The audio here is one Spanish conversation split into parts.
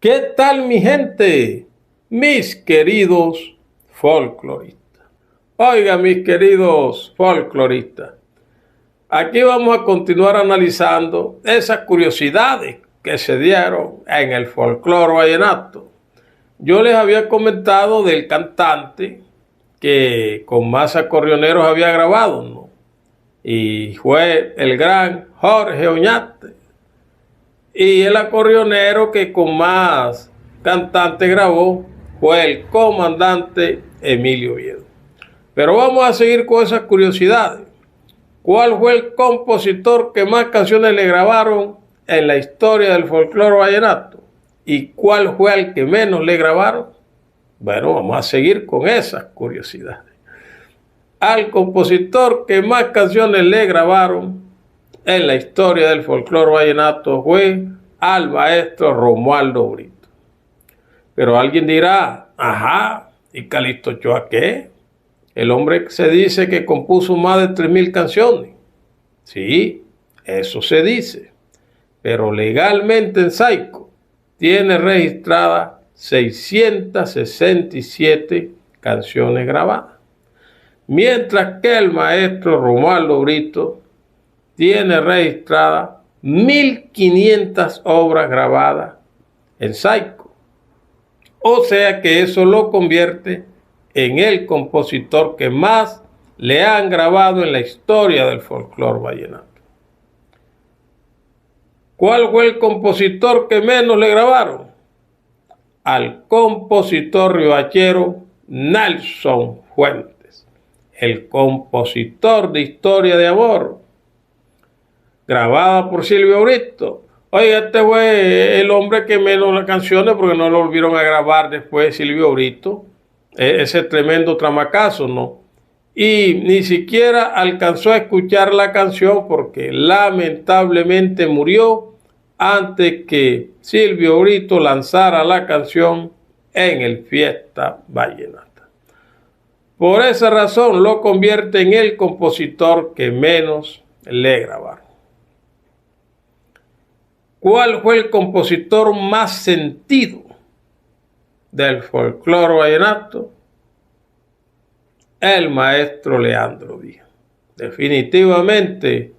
¿Qué tal, mi gente? Mis queridos folcloristas. Oiga, mis queridos folcloristas, aquí vamos a continuar analizando esas curiosidades que se dieron en el folclore vallenato. Yo les había comentado del cantante que con más acordeoneros había grabado, ¿no? Y fue el gran Jorge Oñate. Y el acordeonero que con más cantantes grabó fue el comandante Emilio Oviedo. Pero vamos a seguir con esas curiosidades. ¿Cuál fue el compositor que más canciones le grabaron en la historia del folclore vallenato? ¿Y cuál fue el que menos le grabaron? Bueno, vamos a seguir con esas curiosidades. Al compositor que más canciones le grabaron en la historia del folclore vallenato fue al maestro Romualdo Brito. Pero alguien dirá, ajá, ¿y Calixto Ochoa qué? El hombre se dice que compuso más de 3,000 canciones. Sí, eso se dice. Pero legalmente en Saico tiene registradas 667 canciones grabadas. Mientras que el maestro Romualdo Brito tiene registradas 1,500 obras grabadas en Saico. O sea que eso lo convierte en el compositor que más le han grabado en la historia del folclore vallenato. ¿Cuál fue el compositor que menos le grabaron? Al compositor riohachero Nelson Fuentes, el compositor de Historia de Amor, grabada por Silvio Brito. Oiga, este fue el hombre que menos las canciones porque no lo volvieron a grabar después Silvio Brito. Ese tremendo tramacazo, ¿no? Y ni siquiera alcanzó a escuchar la canción porque lamentablemente murió antes que Silvio Brito lanzara la canción en el Fiesta Vallenata. Por esa razón lo convierte en el compositor que menos le grabaron. ¿Cuál fue el compositor más sentido del folclore vallenato? El maestro Leandro Díaz. Definitivamente,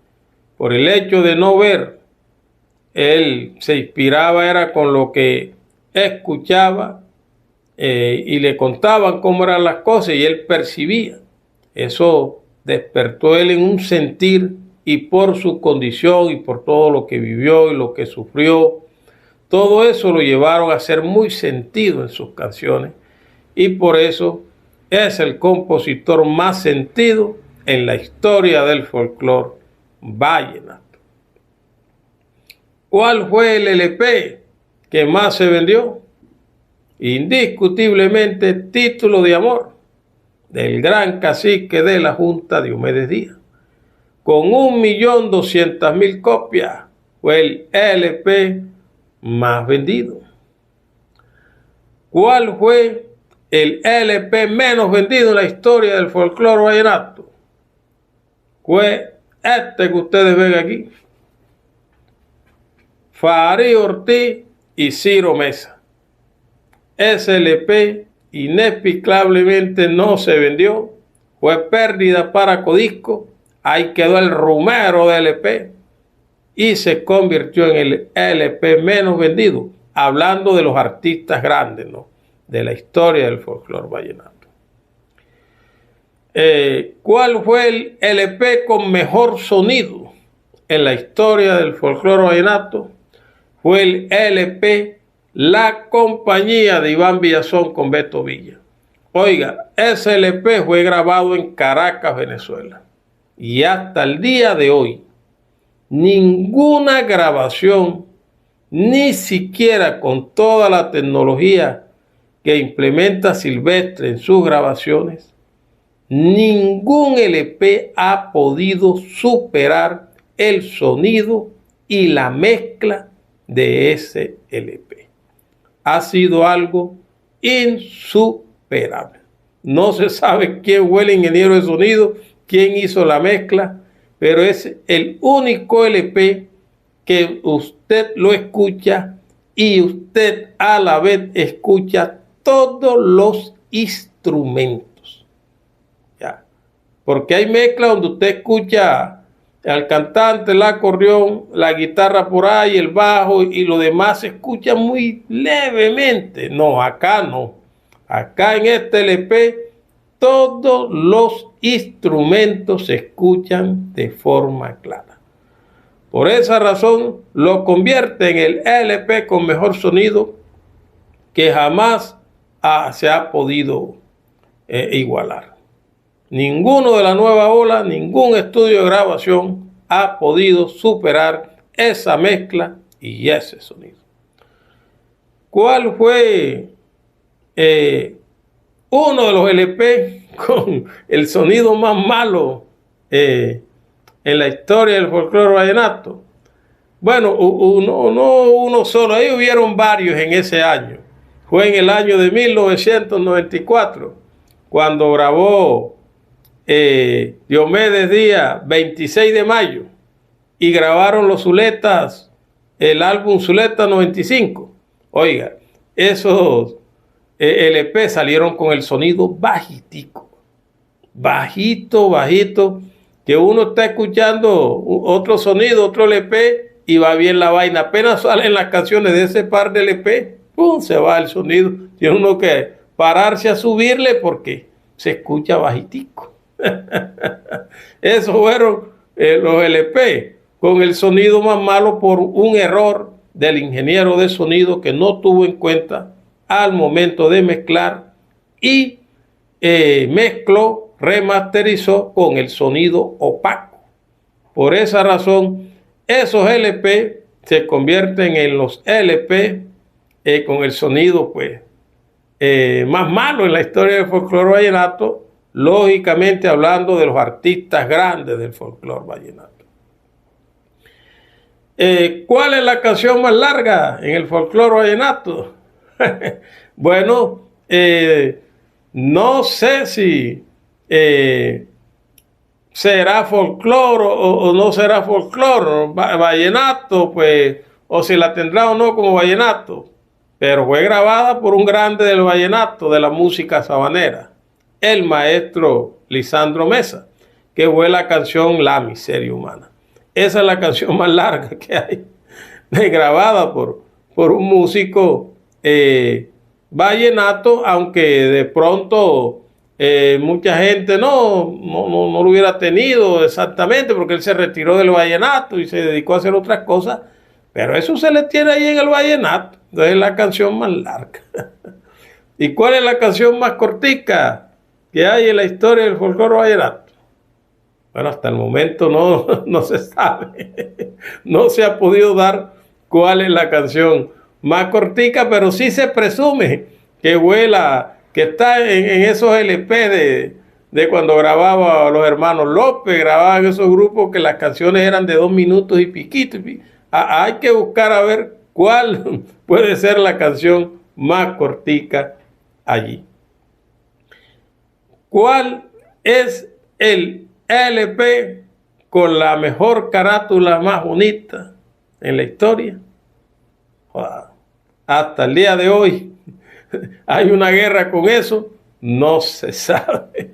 por el hecho de no ver, él se inspiraba era con lo que escuchaba y le contaban cómo eran las cosas y él percibía. Eso despertó él en un sentir y por su condición y por todo lo que vivió y lo que sufrió, todo eso lo llevaron a ser muy sentido en sus canciones y por eso es el compositor más sentido en la historia del folclore vallenato. ¿Cuál fue el LP que más se vendió? Indiscutiblemente Título de Amor, del gran cacique de la Junta Diomedes Díaz. Con 1,200,000 copias fue el LP más vendido. ¿Cuál fue el LP menos vendido en la historia del folclore vallenato? Fue este que ustedes ven aquí. Farid Ortiz y Ciro Mesa. Ese LP inexplicablemente no se vendió. Fue pérdida para Codisco. Ahí quedó el rumero de LP y se convirtió en el LP menos vendido, hablando de los artistas grandes, ¿no?, de la historia del folclore vallenato. ¿Cuál fue el LP con mejor sonido en la historia del folclore vallenato? Fue el LP La Compañía de Iván Villazón con Beto Villa. Oiga, ese LP fue grabado en Caracas, Venezuela. Y hasta el día de hoy, ninguna grabación, ni siquiera con toda la tecnología que implementa Silvestre en sus grabaciones, ningún LP ha podido superar el sonido y la mezcla de ese LP. Ha sido algo insuperable. No se sabe quién fue el ingeniero de sonido, quién hizo la mezcla, pero es el único LP que usted lo escucha y usted a la vez escucha todos los instrumentos. ¿Ya? Porque hay mezcla donde usted escucha al cantante, el acordeón, la guitarra por ahí, el bajo y lo demás se escucha muy levemente. No, acá no. Acá en este LP todos los instrumentos se escuchan de forma clara. Por esa razón lo convierte en el LP con mejor sonido que jamás se ha podido igualar. Ninguno de la nueva ola, ningún estudio de grabación ha podido superar esa mezcla y ese sonido. ¿Cuál fue uno de los LP con el sonido más malo en la historia del folclore vallenato? Bueno, no uno solo, ahí hubieron varios en ese año. Fue en el año de 1994, cuando grabó Diomedes Díaz, 26 de mayo, y grabaron los Zuletas, el álbum Zuleta 95. Oiga, esos LP salieron con el sonido bajitico, bajito, que uno está escuchando otro sonido, otro LP, y va bien la vaina. Apenas salen las canciones de ese par de LP, ¡pum!, se va el sonido. Tiene uno que pararse a subirle porque se escucha bajitico. Esos fueron los LP con el sonido más malo por un error del ingeniero de sonido que no tuvo en cuenta al momento de mezclar y mezcló, remasterizó con el sonido opaco. Por esa razón, esos LP se convierten en los LP con el sonido pues más malo en la historia del folclore vallenato, lógicamente hablando de los artistas grandes del folclore vallenato. ¿Cuál es la canción más larga en el folclore vallenato? Bueno, no sé si será folclore o no será folclore vallenato, pues, o si la tendrá o no como vallenato, pero fue grabada por un grande del vallenato, de la música sabanera, el maestro Lisandro Mesa, que fue la canción La Miseria Humana. Esa es la canción más larga que hay, grabada por un músico vallenato, aunque de pronto mucha gente no lo hubiera tenido exactamente, porque él se retiró del vallenato y se dedicó a hacer otras cosas, pero eso se le tiene ahí en el vallenato. Entonces es la canción más larga. ¿Y cuál es la canción más cortica que hay en la historia del folclore vallenato? Bueno, hasta el momento no se sabe. No se ha podido dar cuál es la canción más cortica, pero sí se presume que que está en esos LP de cuando grababa los hermanos López, grababan esos grupos que las canciones eran de 2 minutos y piquito. Hay que buscar a ver cuál puede ser la canción más cortica allí. ¿Cuál es el LP con la mejor carátula más bonita en la historia? Hasta el día de hoy hay una guerra con eso, no se sabe.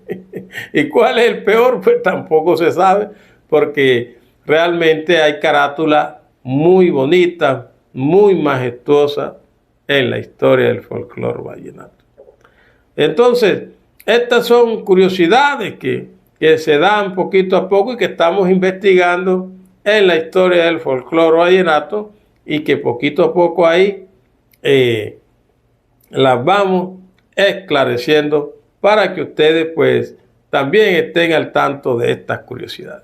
¿Y cuál es el peor? Pues tampoco se sabe, porque realmente hay carátula muy bonita, muy majestuosa en la historia del folclore vallenato. Entonces, estas son curiosidades que se dan poquito a poco y que estamos investigando en la historia del folclore vallenato, y que poquito a poco ahí las vamos esclareciendo para que ustedes pues también estén al tanto de estas curiosidades.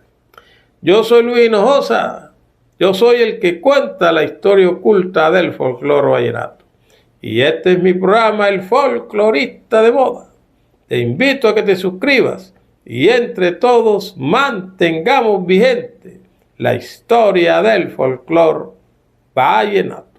Yo soy Luis Hinojosa, yo soy el que cuenta la historia oculta del folclore vallenato, y este es mi programa, El Folclorista de Moda. Te invito a que te suscribas y entre todos mantengamos vigente la historia del folclore vallenato.